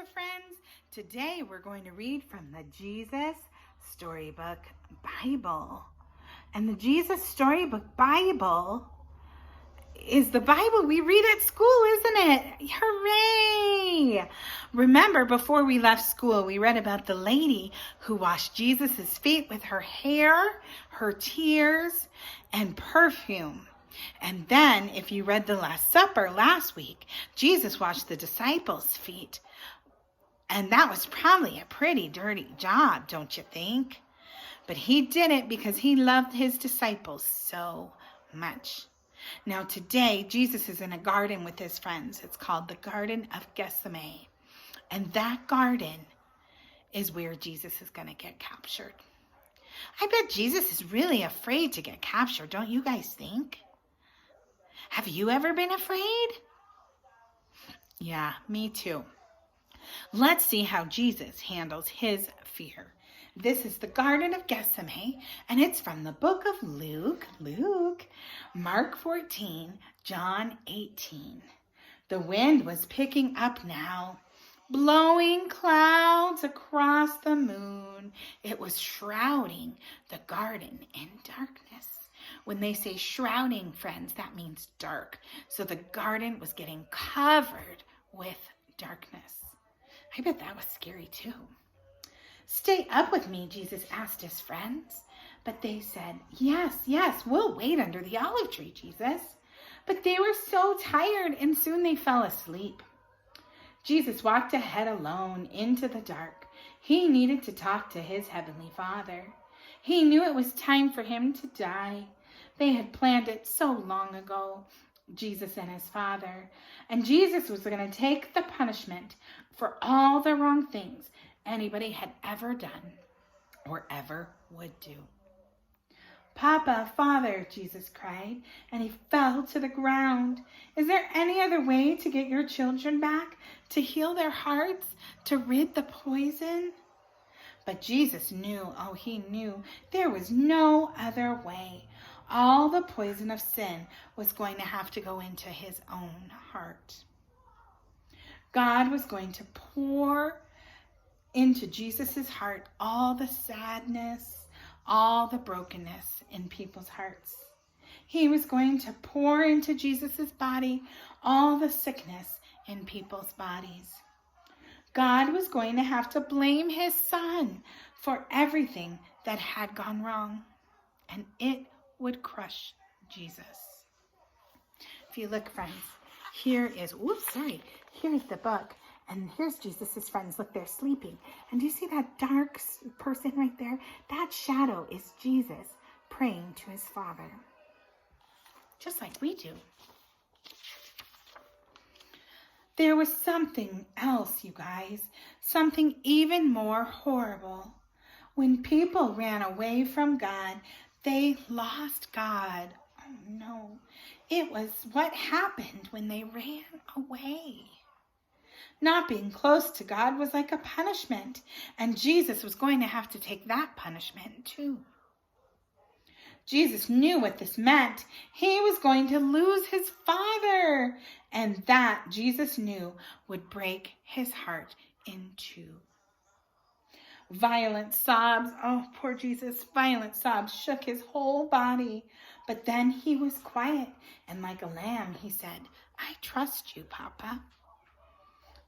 there, friends. Today we're going to read from the Jesus Storybook Bible. And the Jesus Storybook Bible is the Bible we read at school, isn't it? Hooray! Remember, before we left school, we read about the lady who washed Jesus' feet with her hair, her tears, and perfume. And then, if you read the Last Supper last week, Jesus washed the disciples' feet. And that was probably a pretty dirty job, don't you think? But he did it because he loved his disciples so much. Now today, Jesus is in a garden with his friends. It's called the Garden of Gethsemane. And that garden is where Jesus is going to get captured. I bet Jesus is really afraid to get captured, don't you guys think? Have you ever been afraid? Yeah, me too. Let's see how Jesus handles his fear. This is the Garden of Gethsemane, and it's from the book of Luke, Mark 14, John 18. The wind was picking up now, blowing clouds across the moon. It was shrouding the garden in darkness. When they say shrouding, friends, that means dark. So the garden was getting covered with darkness. I bet that was scary too. Stay up with me, Jesus asked his friends. But they said, yes, we'll wait under the olive tree, Jesus. But they were so tired and soon they fell asleep. Jesus walked ahead alone into the dark. He needed to talk to his heavenly Father. He knew it was time for him to die. They had planned it so long ago, Jesus and his Father. And Jesus was going to take the punishment for all the wrong things anybody had ever done or ever would do. Papa, Father, Jesus cried, and he fell to the ground. Is there any other way to get your children back, to heal their hearts, to rid the poison? But Jesus knew, he knew, there was no other way. All the poison of sin was going to have to go into his own heart. God was going to pour into Jesus' heart all the sadness, all the brokenness in people's hearts. He was going to pour into Jesus' body all the sickness in people's bodies. God was going to have to blame his son for everything that had gone wrong, and it would crush Jesus. If you look, friends, here's the book. And here's Jesus' friends. Look, they're sleeping. And do you see that dark person right there? That shadow is Jesus praying to his Father. Just like we do. There was something else, you guys. Something even more horrible. When people ran away from God, they lost God. Oh no. It was what happened when they ran away. Not being close to God was like a punishment, and Jesus was going to have to take that punishment too. Jesus knew what this meant. He was going to lose his Father, and that Jesus knew would break his heart in two. Violent sobs, poor Jesus, violent sobs shook his whole body. But then he was quiet, and like a lamb, he said, I trust you, Papa.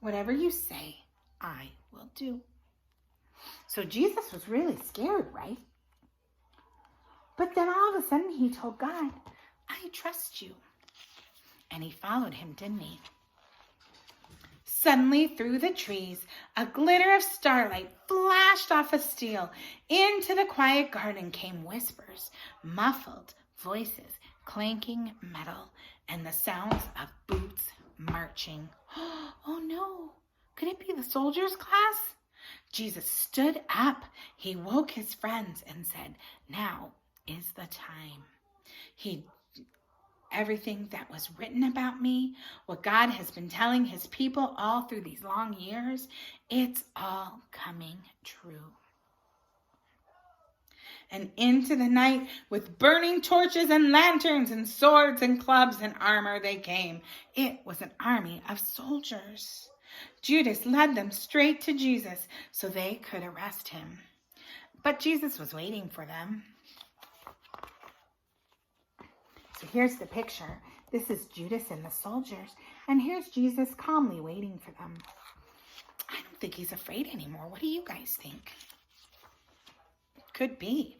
Whatever you say, I will do. So Jesus was really scared, right? But then all of a sudden he told God, I trust you. And he followed him, didn't he? Suddenly through the trees, a glitter of starlight flashed off of steel. Into the quiet garden came whispers, muffled voices, clanking metal, and the sounds of boots marching. Oh no, could it be the soldiers' class? Jesus stood up. He woke his friends and said, now is the time. Everything that was written about me, what God has been telling his people all through these long years, it's all coming true. And into the night, with burning torches and lanterns and swords and clubs and armor, they came. It was an army of soldiers. Judas led them straight to Jesus so they could arrest him. But Jesus was waiting for them. So here's the picture. This is Judas and the soldiers. And here's Jesus calmly waiting for them. I don't think he's afraid anymore. What do you guys think? Could be.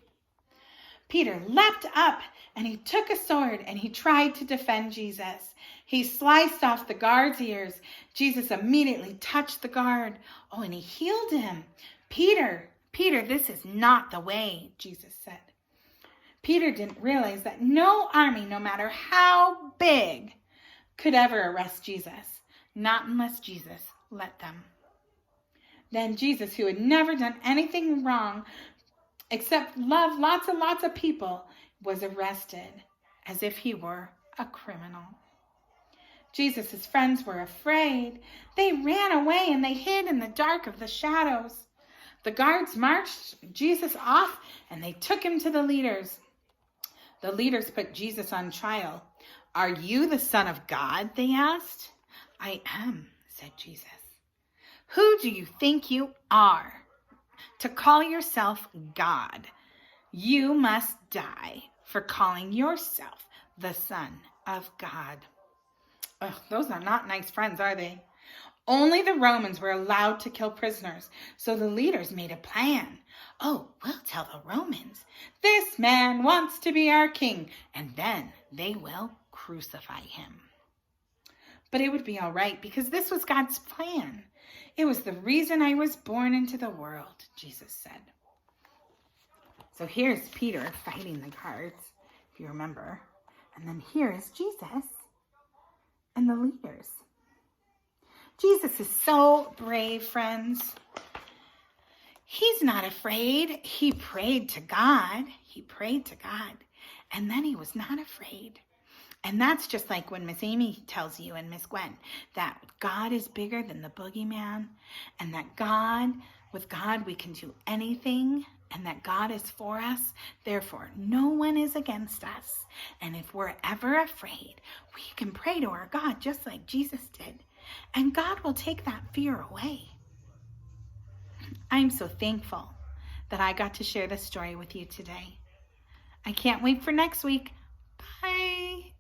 Peter leapt up and he took a sword and he tried to defend Jesus. He sliced off the guard's ears. Jesus immediately touched the guard. Oh, and he healed him. Peter, this is not the way, Jesus said. Peter didn't realize that no army, no matter how big, could ever arrest Jesus. Not unless Jesus let them. Then Jesus, who had never done anything wrong except love lots and lots of people, was arrested as if he were a criminal. Jesus' friends were afraid. They ran away and they hid in the dark of the shadows. The guards marched Jesus off and they took him to the leaders. The leaders put Jesus on trial. "Are you the Son of God?" they asked. "I am," said Jesus. "Who do you think you are to call yourself God? You must die for calling yourself the Son of God." Ugh, those are not nice friends, are they? Only the Romans were allowed to kill prisoners, so the leaders made a plan. "Oh, we'll tell the Romans, this man wants to be our king, and then they will crucify him." But it would be all right because this was God's plan. "It was the reason I was born into the world," Jesus said. So here's Peter fighting the guards, if you remember. And then here is Jesus and the leaders. Jesus is so brave, friends. He's not afraid. He prayed to God. And then he was not afraid. And that's just like when Miss Amy tells you and Miss Gwen that God is bigger than the boogeyman, and that with God we can do anything, and that God is for us. Therefore, no one is against us. And if we're ever afraid, we can pray to our God just like Jesus did. And God will take that fear away. I'm so thankful that I got to share this story with you today. I can't wait for next week. Bye.